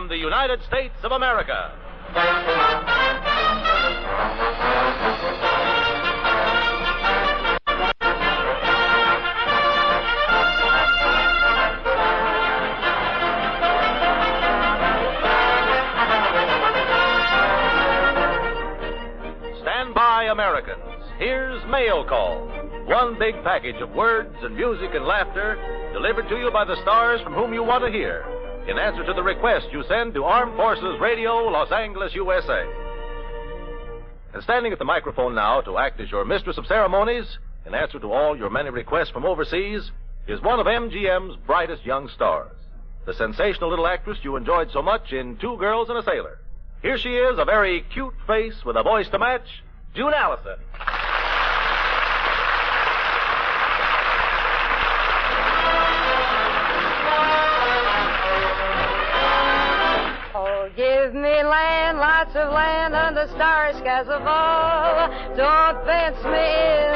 from the United States of America. Stand by, Americans. Here's Mail Call. One big package of words and music and laughter delivered to you by the stars from whom you want to hear, in answer to the request you send to Armed Forces Radio, Los Angeles, USA. And standing at the microphone now to act as your mistress of ceremonies, in answer to all your many requests from overseas, is one of MGM's brightest young stars, the sensational little actress you enjoyed so much in Two Girls and a Sailor. Here she is, a very cute face with a voice to match, June Allyson. Give me land, lots of land under star skies above. Don't fence me in.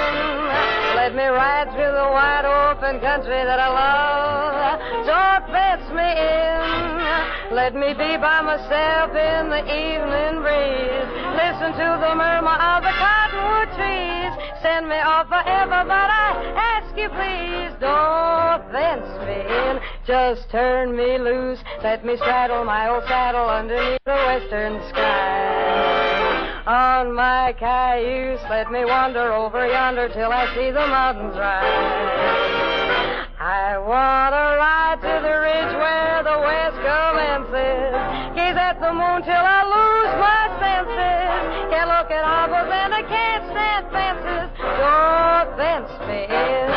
Let me ride through the wide open country that I love. Don't fence me in. Let me be by myself in the evening breeze. Listen to the murmur of the cottonwood trees. Send me off forever, but I ask you please, don't fence me in. Just turn me loose. Let me straddle my old saddle underneath the western sky. On my cayuse, let me wander over yonder till I see the mountains rise. I want to ride to the ridge where the west commences. Gaze at the moon till I lose my senses. Can't look at harbors and I can't stand fences. Don't fence me in.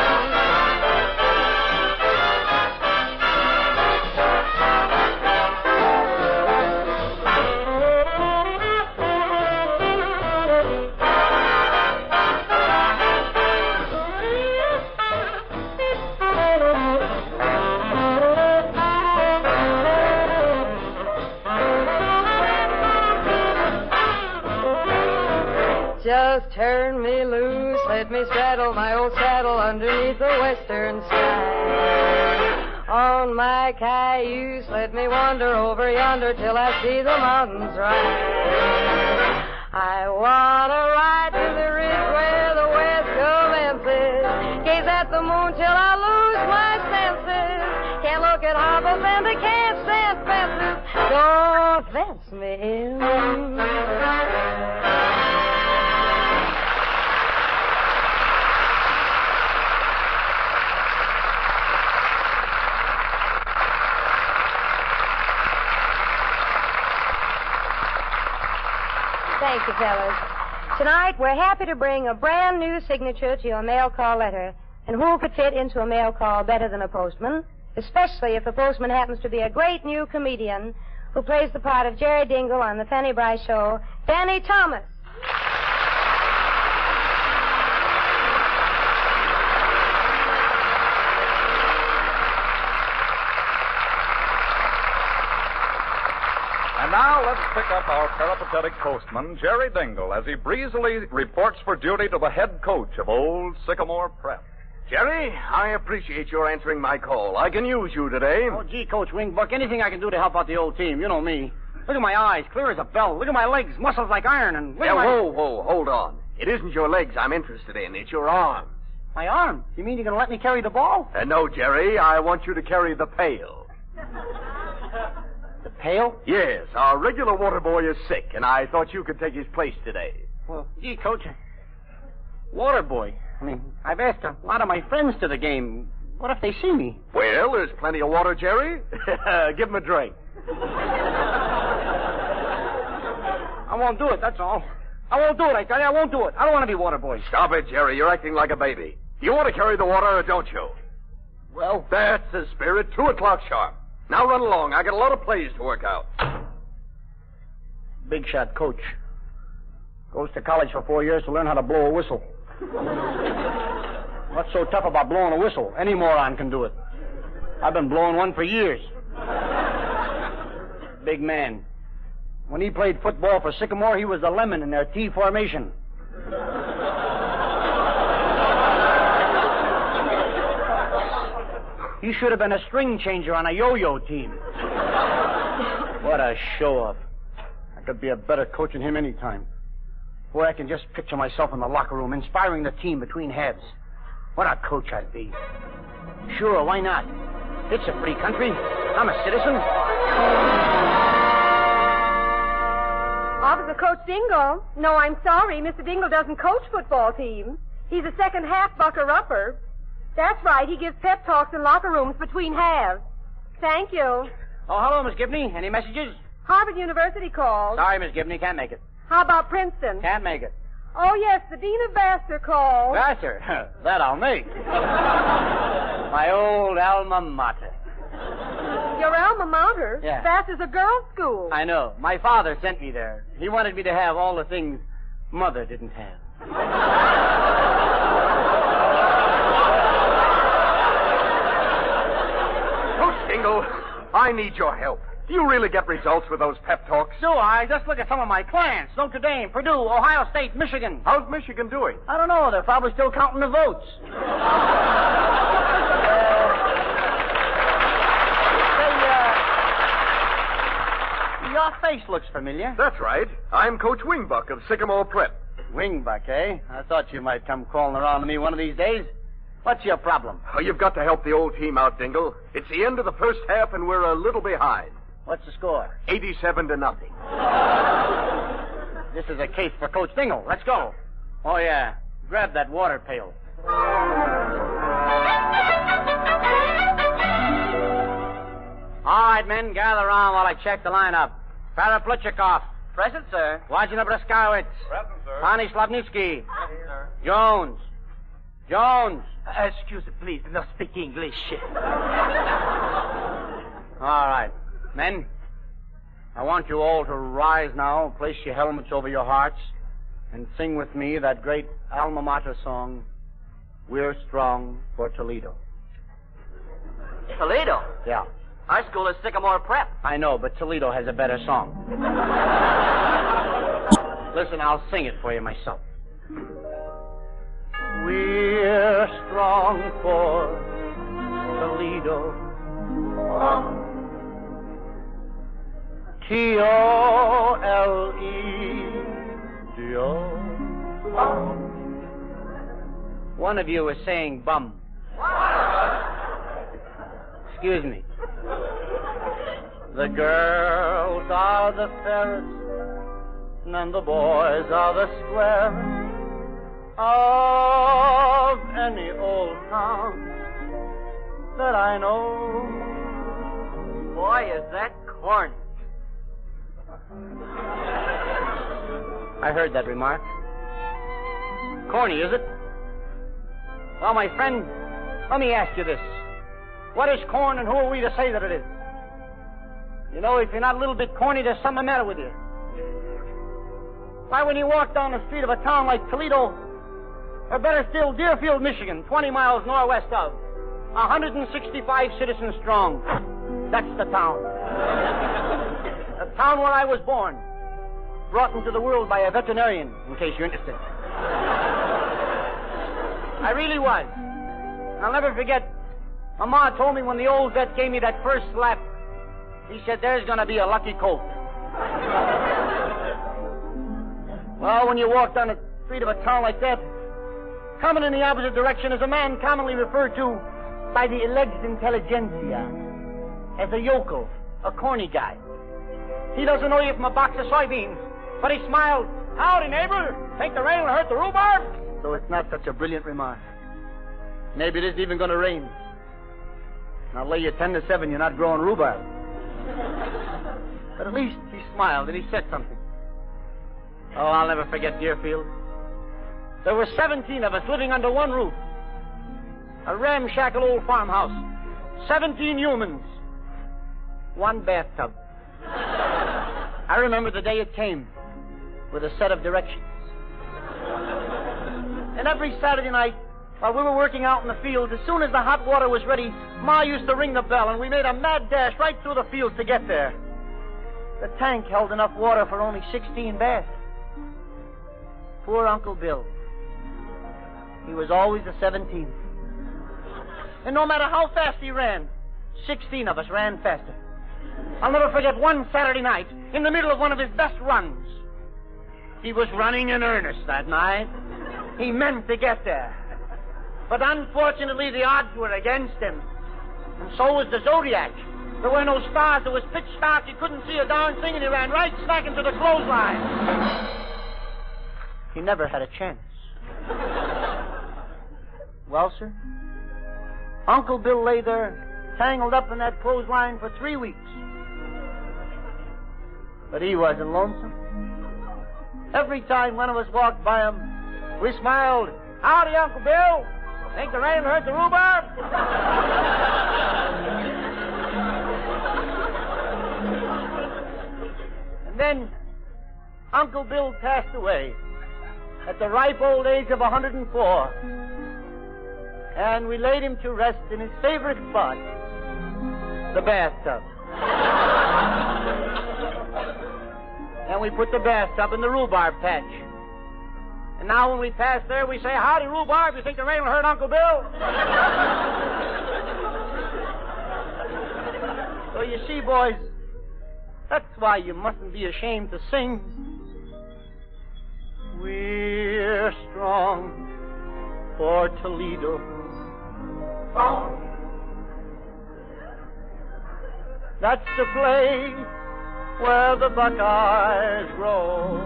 Just turn me loose, let me straddle my old saddle underneath the western sky. On my cayuse, let me wander over yonder till I see the mountains rise. I want to ride to the ridge where the west commences. Gaze at the moon till I lose my senses. Can't look at harbors and I can't stand fences. Don't fence me in. Thank you, fellas. Tonight, we're happy to bring a brand new signature to your mail call letter. And who could fit into a mail call better than a postman? Especially if the postman happens to be a great new comedian who plays the part of Jerry Dingle on the Fanny Bryce Show, Danny Thomas. And now let's pick up our peripatetic postman, Jerry Dingle, as he breezily reports for duty to the head coach of Old Sycamore Prep. Jerry, I appreciate your answering my call. I can use you today. Oh, gee, Coach Wingbuck, anything I can do to help out the old team. You know me. Look at my eyes, clear as a bell. Look at my legs, muscles like iron. And look at my... Whoa, hold on. It isn't your legs I'm interested in. It's your arms. My arm? You mean you're going to let me carry the ball? No, Jerry. I want you to carry the pail. The pail? Yes. Our regular water boy is sick, and I thought you could take his place today. Well, gee, Coach, water boy. I mean, I've asked a lot of my friends to the game. What if they see me? Well, there's plenty of water, Jerry. Give him a drink. I won't do it, that's all. I won't do it, I tell you. I won't do it. I don't want to be water boy. Stop it, Jerry. You're acting like a baby. You want to carry the water, or don't you? Well, that's the spirit. 2:00 sharp. Now run along. I got a lot of plays to work out. Big shot coach. Goes to college for 4 years to learn how to blow a whistle. What's so tough about blowing a whistle? Any moron can do it. I've been blowing one for years. Big man. When he played football for Sycamore, he was the lemon in their T formation. He should have been a string changer on a yo-yo team. What a show-off. I could be a better coach than him any time. Boy, I can just picture myself in the locker room, inspiring the team between halves. What a coach I'd be. Sure, why not? It's a free country. I'm a citizen. Officer Coach Dingle. No, I'm sorry. Mr. Dingle doesn't coach football teams. He's a second half bucker-upper. That's right. He gives pep talks in locker rooms between halves. Thank you. Oh, hello, Miss Gibney. Any messages? Harvard University called. Sorry, Miss Gibney. Can't make it. How about Princeton? Can't make it. Oh, yes. The Dean of Vassar called. Vassar? That I'll make. My old alma mater. Your alma mater? Yeah. Vassar's a girls' school. I know. My father sent me there. He wanted me to have all the things Mother didn't have. Coach Dingle, I need your help. Do you really get results with those pep talks? So I just look at some of my clients. Notre Dame, Purdue, Ohio State, Michigan. How's Michigan doing? I don't know. They're probably still counting the votes. Your face looks familiar. That's right. I'm Coach Wingbuck of Sycamore Prep. Wingbuck, eh? I thought you might come crawling around to me one of these days. What's your problem? Oh, you've got to help the old team out, Dingle. It's the end of the first half, and we're a little behind. What's the score? 87-0. This is a case for Coach Dingle. Let's go. Oh, yeah. Grab that water pail. All right, men, gather around while I check the lineup. Paraplutchikov. Present, sir. Wajna Braskowitz. Present, sir. Pani Slavnitsky. Present, sir. Jones. Excuse me, please. Do not speak English. All right. Men, I want you all to rise now, place your helmets over your hearts, and sing with me that great alma mater song, We're Strong for Toledo. Toledo? Yeah. Our school is Sycamore Prep. I know, but Toledo has a better song. Listen, I'll sing it for you myself. We're strong for Toledo. T-O-L-E-D-O. One of you is saying bum. Excuse me. The girls are the fairest, and the boys are the squarest of any old town that I know. Boy, is that corny. I heard that remark. Corny, is it? Well, my friend, let me ask you this. What is corn, and who are we to say that it is? You know, if you're not a little bit corny, there's something the matter with you. Why, when you walk down the street of a town like Toledo, or better still, Deerfield, Michigan, 20 miles northwest of, 165 citizens strong. That's the town. The town where I was born. Brought into the world by a veterinarian, in case you're interested. I really was. I'll never forget, my ma told me when the old vet gave me that first slap, he said, there's going to be a lucky colt. Well, when you walk down the street of a town like that, coming in the opposite direction is a man commonly referred to by the alleged intelligentsia as a yokel, a corny guy. He doesn't know you from a box of soybeans, but he smiled. Howdy, neighbor. Think the rain will hurt the rhubarb? So it's not such a brilliant remark. Maybe it isn't even going to rain. And I'll lay you 10-7 you're not growing rhubarb. But at least he smiled and he said something. Oh, I'll never forget Deerfield. There were 17 of us living under one roof. A ramshackle old farmhouse. 17 humans. One bathtub. I remember the day it came with a set of directions. And every Saturday night, while we were working out in the fields, as soon as the hot water was ready, Ma used to ring the bell, and we made a mad dash right through the fields to get there. The tank held enough water for only 16 baths. Poor Uncle Bill. He was always the 17th. And no matter how fast he ran, 16 of us ran faster. I'll never forget one Saturday night, in the middle of one of his best runs. He was running in earnest that night. He meant to get there. But unfortunately, the odds were against him. And so was the zodiac. There were no stars. It was pitch dark. You couldn't see a darn thing, and he ran right smack into the clothesline. He never had a chance. Well, sir, Uncle Bill lay there, tangled up in that clothesline for 3 weeks. But he wasn't lonesome. Every time one of us walked by him, we smiled. Howdy, Uncle Bill. Think the rain hurt the rhubarb? And then Uncle Bill passed away at the ripe old age of 104. And we laid him to rest in his favorite spot, the bathtub. And we put the bathtub in the rhubarb patch. And now when we pass there, we say, howdy, rhubarb, you think the rain will hurt Uncle Bill? So you see, boys, that's why you mustn't be ashamed to sing. We're strong for Toledo. That's the place where the Buckeyes grow.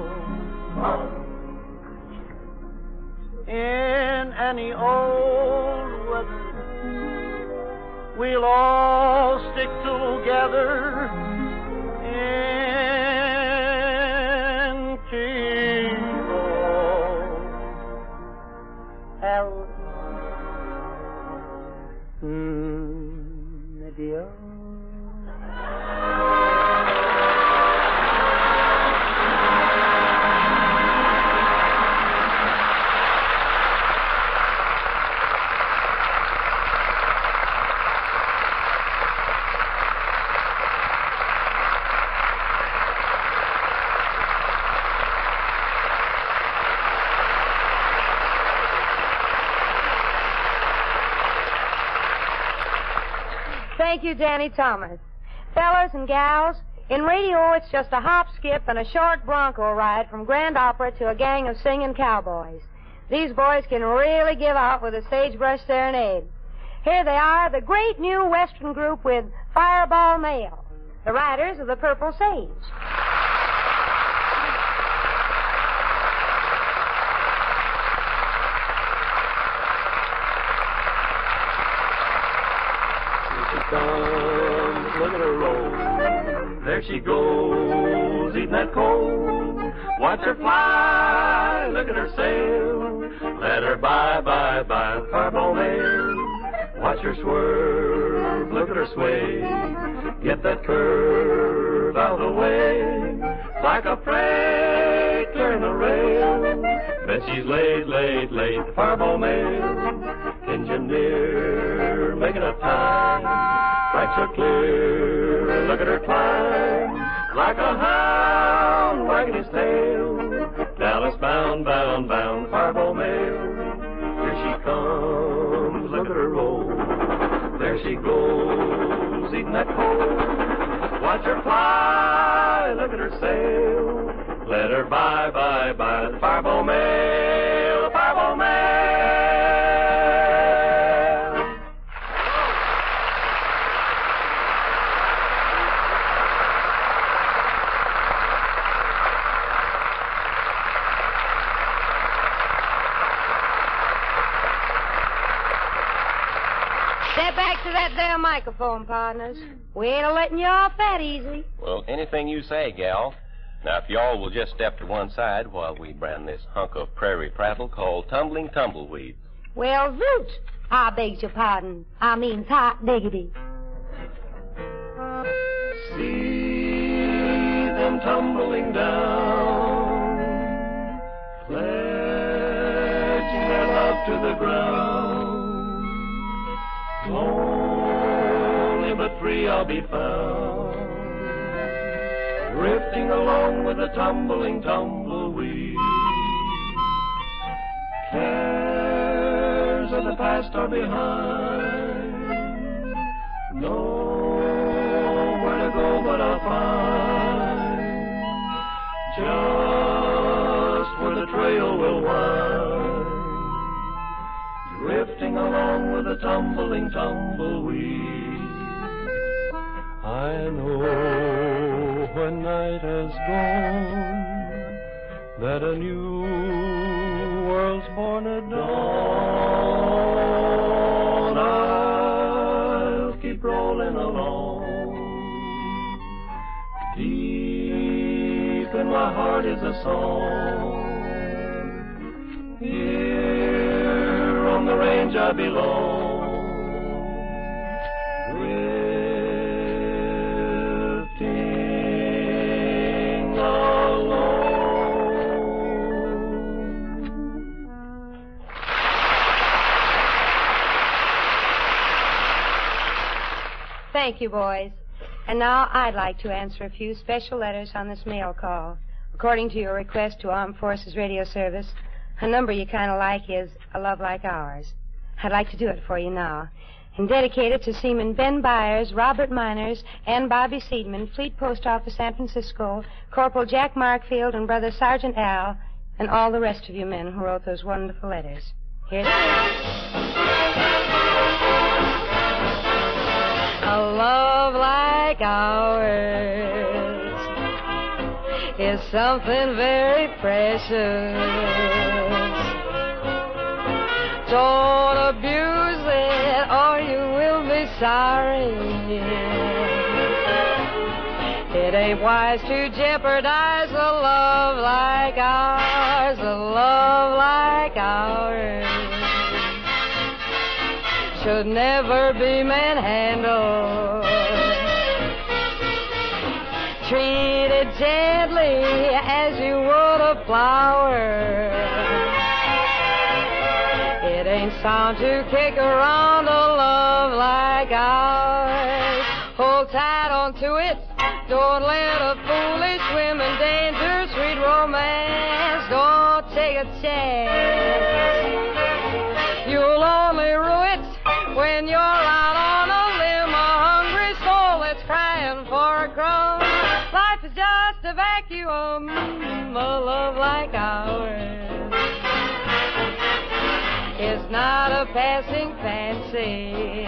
In any old weather, we'll all stick together in Kingo. Medio. Thank you, Danny Thomas. Fellas and gals, in radio it's just a hop, skip, and a short bronco ride from Grand Opera to a gang of singing cowboys. These boys can really give out with a sagebrush serenade. Here they are, the great new Western group with Fireball Mail, the riders of the Purple Sage. Look at her roll. There she goes, eating that coal. Watch her fly, look at her sail. Let her by, Fireball Mail. Watch her swerve, look at her sway. Get that curve out of the way. Like a freight clearing the rail. Bet she's late, Fireball Mail. Engineer making a time. Tracks are clear, look at her climb. Like a hound wagging his tail. Dallas bound, Fireball Mail. Here she comes, look at her roll. There she goes, eating that coal. Watch her fly, look at her sail. Let her by, the Fireball Mail, Fireball Mail. Step back to that there microphone, partners. We ain't letting you off that easy. Well, anything you say, gal. Now, if y'all will just step to one side while we brand this hunk of prairie prattle called Tumbling Tumbleweed. Well, zoot. I beg your pardon. I mean, hot diggity. See them tumbling down, pledging their love to the ground. Lonely but free I'll be found, drifting along with the tumbling tumbleweed. Cares of the past are behind, nowhere to go just where the trail will wind, drifting along with a tumbling tumbleweed. I know when night has gone that a new world's born at dawn. I'll keep rolling along. Deep in my heart is a song. Here on the range I belong. Drifting along. Thank you, boys. And now I'd like to answer a few special letters on this mail call. According to your request to Armed Forces Radio Service, a number you kind of like is A Love Like Ours. I'd like to do it for you now. And dedicate it to Seaman Ben Byers, Robert Miners, and Bobby Seidman, Fleet Post Office, San Francisco, Corporal Jack Markfield, and Brother Sergeant Al, and all the rest of you men who wrote those wonderful letters. Here it is. A love like ours is something very precious. Don't abuse it or you will be sorry. It ain't wise to jeopardize a love like ours, a love like ours. Should never be manhandled. Treat it gently as you would a flower. It ain't sound to kick around a love like ours. Hold tight onto it. Don't let a foolish swim in danger. Sweet romance, don't take a chance. You'll only rue it when you're out on a limb. A hungry soul that's crying for a crumb. Life is just a vacuum. A love like ours is not a passing fancy.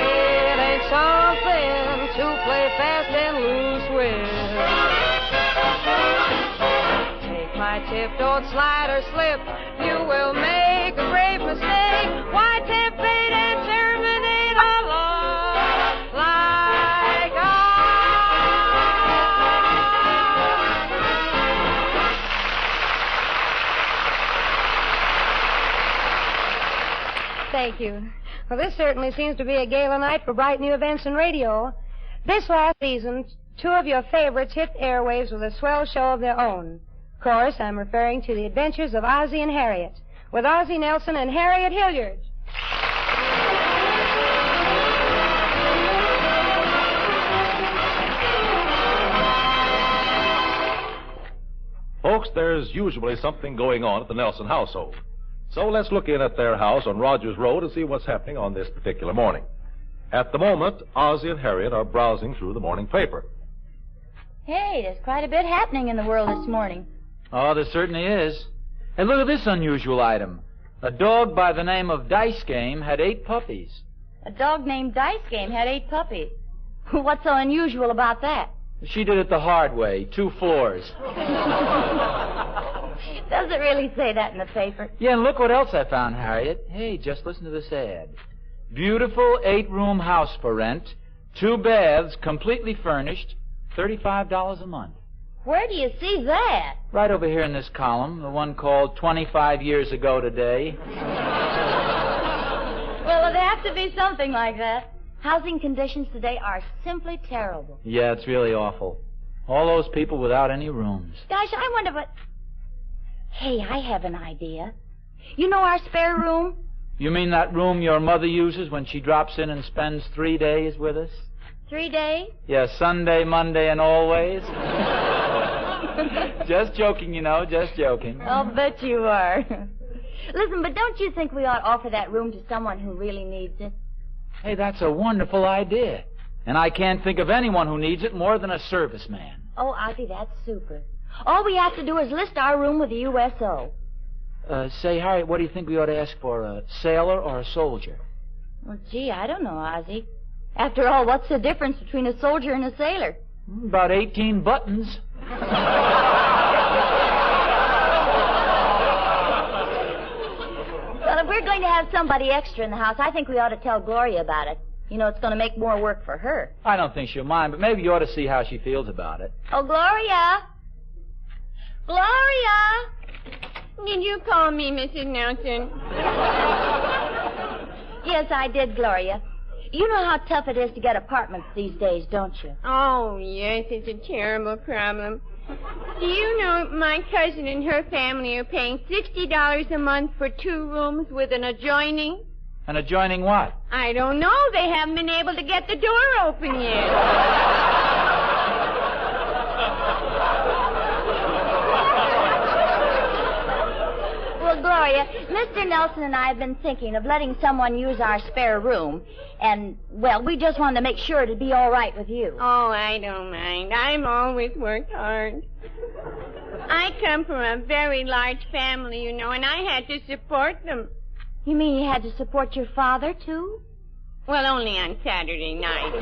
It ain't something to play fast and loose with. Take my tip, don't slide or slip. You will make a grave mistake. Why tempt fate and terminate a love like ours? Thank you. Well, this certainly seems to be a gala night for bright new events in radio. This last season, two of your favorites hit airwaves with a swell show of their own. Of course, I'm referring to the adventures of Ozzie and Harriet, with Ozzie Nelson and Harriet Hilliard. Folks, there's usually something going on at the Nelson household. So let's look in at their house on Rogers Road and see what's happening on this particular morning. At the moment, Ozzie and Harriet are browsing through the morning paper. Hey, there's quite a bit happening in the world this morning. Oh, there certainly is. And look at this unusual item. A dog by the name of Dice Game had 8 puppies. A dog named Dice Game had 8 puppies. What's so unusual about that? She did it the hard way, 2 floors. Does it really say that in the paper? Yeah, and look what else I found, Harriet. Hey, just listen to this ad. Beautiful 8-room house for rent, 2 baths, completely furnished, $35 a month. Where do you see that? Right over here in this column, the one called 25 Years Ago Today. Well, it'd have to be something like that. Housing conditions today are simply terrible. Yeah, it's really awful. All those people without any rooms. Gosh, I wonder what... Hey, I have an idea. You know our spare room? You mean that room your mother uses when she drops in and spends 3 days with us? 3 days? Yeah, Sunday, Monday, and always. Just joking, you know, just joking. I'll bet you are. Listen, but don't you think we ought to offer that room to someone who really needs it? Hey, that's a wonderful idea. And I can't think of anyone who needs it more than a serviceman. Oh, Ozzie, that's super. All we have to do is list our room with the USO. Say, Harriet, what do you think we ought to ask for, a sailor or a soldier? Well, gee, I don't know, Ozzie. After all, what's the difference between a soldier and a sailor? About 18 buttons. Well, if we're going to have somebody extra in the house, I think we ought to tell Gloria about it. You know, it's going to make more work for her. I don't think she'll mind, but maybe you ought to see how she feels about it. Oh, Gloria! Gloria! Did you call me, Mrs. Nelson? Yes, I did, Gloria. You know how tough it is to get apartments these days, don't you? Oh, yes, it's a terrible problem. Do you know my cousin and her family are paying $60 a month for 2 rooms with an adjoining? An adjoining what? I don't know. They haven't been able to get the door open yet. Well, Gloria, Mr. Nelson and I have been thinking of letting someone use our spare room. And, well, we just wanted to make sure it'd be all right with you. Oh, I don't mind. I've always worked hard. I come from a very large family, you know, and I had to support them. You mean you had to support your father, too? Well, only on Saturday night.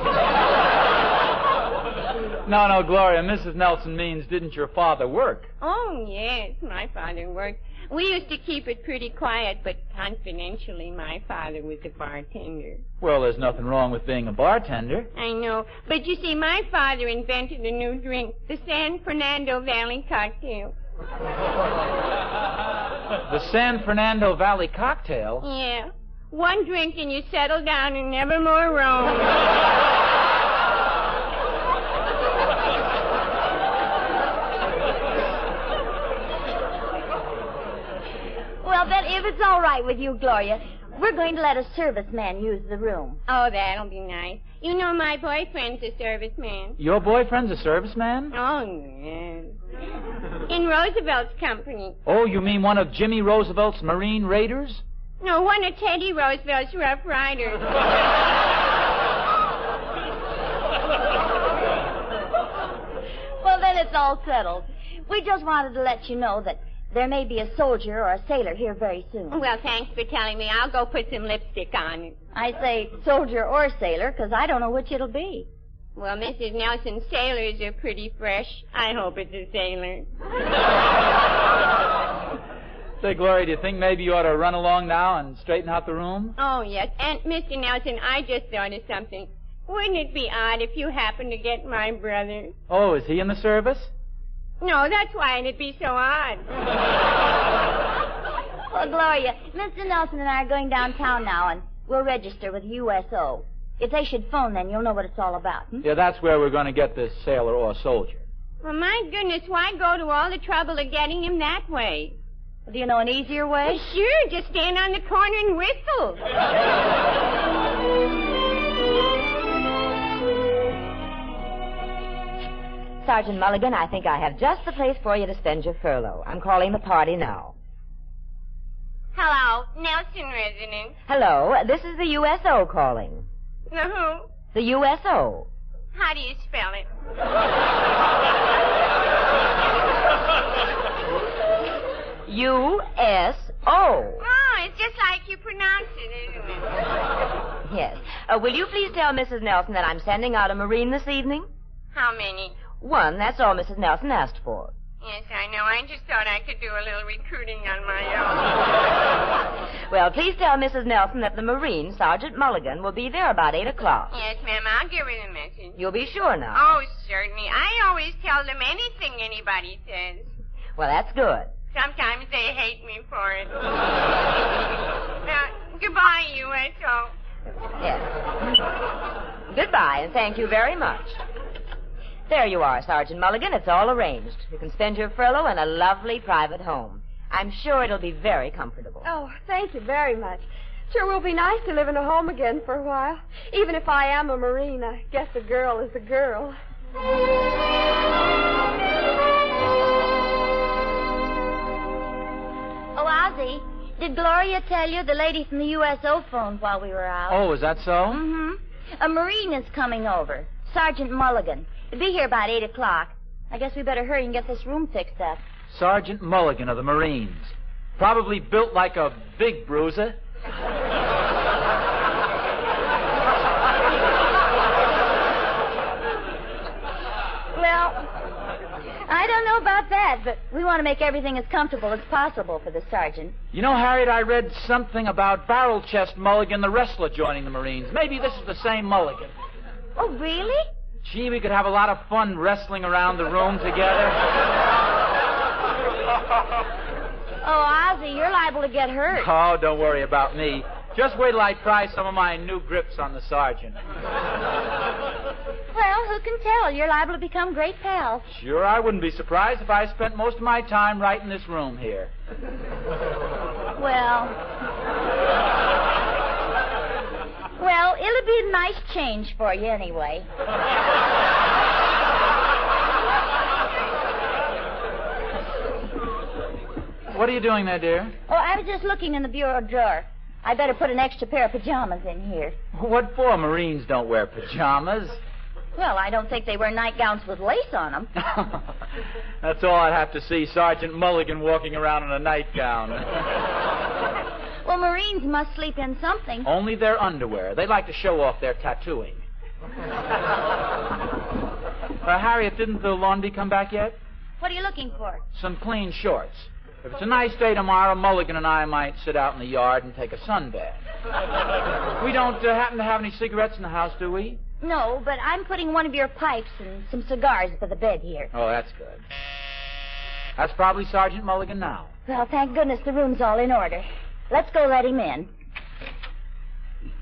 No, Gloria, Mrs. Nelson means didn't your father work? Oh, yes, my father worked. We used to keep it pretty quiet, but confidentially, my father was a bartender. Well, there's nothing wrong with being a bartender. I know. But you see, my father invented a new drink, the San Fernando Valley cocktail. The San Fernando Valley cocktail? Yeah. 1 drink and you settle down and never more roam. Well, then, if it's all right with you, Gloria, we're going to let a serviceman use the room. Oh, that'll be nice. You know, my boyfriend's a serviceman. Your boyfriend's a serviceman? Oh, yes. In Roosevelt's company. Oh, you mean one of Jimmy Roosevelt's Marine Raiders? No, one of Teddy Roosevelt's Rough Riders. Well, then it's all settled. We just wanted to let you know that there may be a soldier or a sailor here very soon. Well, thanks for telling me. I'll go put some lipstick on it. I say soldier or sailor because I don't know which it'll be. Well, Mrs. Nelson's sailors are pretty fresh. I hope it's a sailor. Say, Gloria, do you think maybe you ought to run along now and straighten out the room? Oh, yes. And, Mr. Nelson, I just thought of something. Wouldn't it be odd if you happened to get my brother? Oh, is he in the service? No, that's why it'd be so odd. Well, Gloria, Mr. Nelson and I are going downtown now, and we'll register with USO. If they should phone, then you'll know what it's all about. Yeah, that's where we're going to get this sailor or soldier. Well, my goodness, why go to all the trouble of getting him that way? Do you know an easier way? Well, sure, just stand on the corner and whistle. Sergeant Mulligan, I think I have just the place for you to spend your furlough. I'm calling the party now. Hello, Nelson residence. Hello, this is the USO calling. The who? The USO. How do you spell it? USO. Oh, it's just like you pronounce it, isn't it? Yes. Will you please tell Mrs. Nelson that I'm sending out a Marine this evening? How many? 1, that's all Mrs. Nelson asked for. Yes, I know. I just thought I could do a little recruiting on my own. Well, please tell Mrs. Nelson that the Marine, Sergeant Mulligan, will be there about 8 o'clock. Yes, ma'am. I'll give her the message. You'll be sure now. Oh, certainly. I always tell them anything anybody says. Well, that's good. Sometimes they hate me for it. Now, goodbye, USO. Yes. Goodbye, and thank you very much. There you are, Sergeant Mulligan. It's all arranged. You can spend your furlough in a lovely private home. I'm sure it'll be very comfortable. Oh, thank you very much. Sure will be nice to live in a home again for a while. Even if I am a Marine, I guess a girl is a girl. Oh, Ozzie, did Gloria tell you the lady from the USO phoned while we were out? Oh, is that so? Mm-hmm. A Marine is coming over. Sergeant Mulligan. He'll be here about 8 o'clock. I guess we better hurry and get this room fixed up. Sergeant Mulligan of the Marines. Probably built like a big bruiser. Well, I don't know about that, but we want to make everything as comfortable as possible for the sergeant. You know, Harriet, I read something about Barrel Chest Mulligan, the wrestler, joining the Marines. Maybe this is the same Mulligan. Oh, really? Gee, we could have a lot of fun wrestling around the room together. Oh, Ozzie, you're liable to get hurt. Oh, don't worry about me. Just wait till I try some of my new grips on the sergeant. Well, who can tell? You're liable to become great pals. Sure, I wouldn't be surprised if I spent most of my time right in this room here. Well, it'll be a nice change for you anyway. What are you doing there, dear? Oh, I was just looking in the bureau drawer. I better put an extra pair of pajamas in here. What for? Marines don't wear pajamas. Well, I don't think they wear nightgowns with lace on them. That's all I'd have to see, Sergeant Mulligan walking around in a nightgown. Well, Marines must sleep in something. Only their underwear. They like to show off their tattooing. Harriet, didn't the laundry come back yet? What are you looking for? Some clean shorts. If it's a nice day tomorrow, Mulligan and I might sit out in the yard and take a sunbath. We don't happen to have any cigarettes in the house, do we? No, but I'm putting one of your pipes and some cigars by the bed here. Oh, that's good. That's probably Sergeant Mulligan now. Well, thank goodness the room's all in order. Let's go let him in.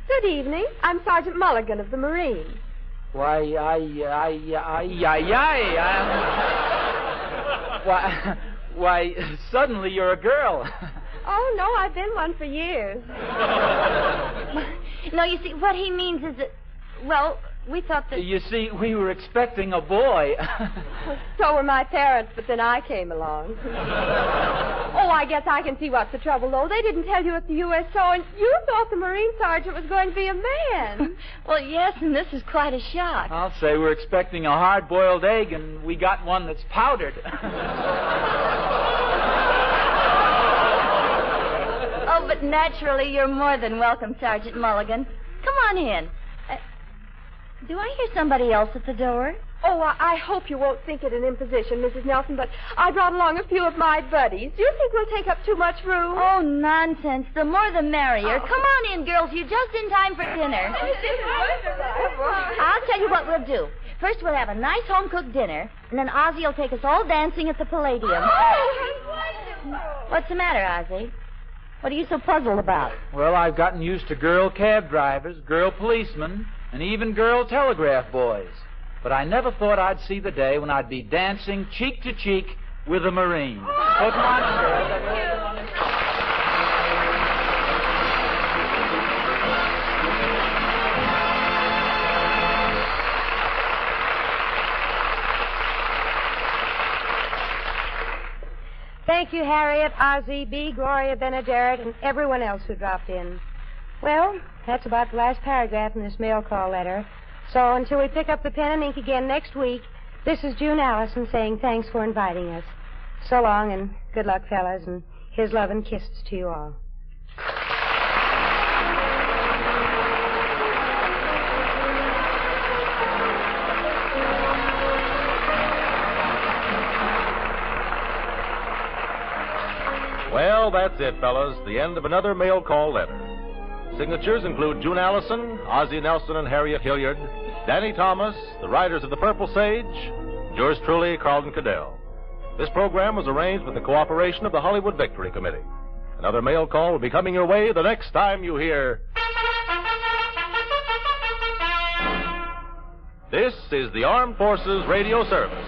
Good evening. I'm Sergeant Mulligan of the Marines. Why, Why, suddenly you're a girl. Oh, no, I've been one for years. No, you see, what he means is that, well, we thought that... You see, we were expecting a boy. So were my parents, but then I came along. Oh, I guess I can see what's the trouble, though. They didn't tell you at the USO, and you thought the Marine sergeant was going to be a man. Well, yes, and this is quite a shock. I'll say we're expecting a hard-boiled egg, and we got one that's powdered. Oh, but naturally, you're more than welcome, Sergeant Mulligan. Come on in. Do I hear somebody else at the door? Oh, I hope you won't think it an imposition, Mrs. Nelson, but I brought along a few of my buddies. Do you think we'll take up too much room? Oh, nonsense. The more the merrier. Oh. Come on in, girls. You're just in time for dinner. I'll tell you what we'll do. First, we'll have a nice home-cooked dinner, and then Ozzie will take us all dancing at the Palladium. Oh, what's the matter, Ozzie? What are you so puzzled about? Well, I've gotten used to girl cab drivers, girl policemen, and even girl telegraph boys. But I never thought I'd see the day when I'd be dancing cheek to cheek with a Marine. So come on, girls. Thank you, Harriet, Ozzie, B, Gloria, Benaderet, and everyone else who dropped in. Well, that's about the last paragraph in this mail call letter. So until we pick up the pen and ink again next week, this is June Allison saying thanks for inviting us. So long, and good luck, fellas, and his love and kisses to you all. Well, that's it, fellas. The end of another mail call letter. Signatures include June Allison, Ozzie Nelson, and Harriet Hilliard, Danny Thomas, the writers of The Purple Sage, yours truly, Carlton Cadell. This program was arranged with the cooperation of the Hollywood Victory Committee. Another mail call will be coming your way the next time you hear... This is the Armed Forces Radio Service.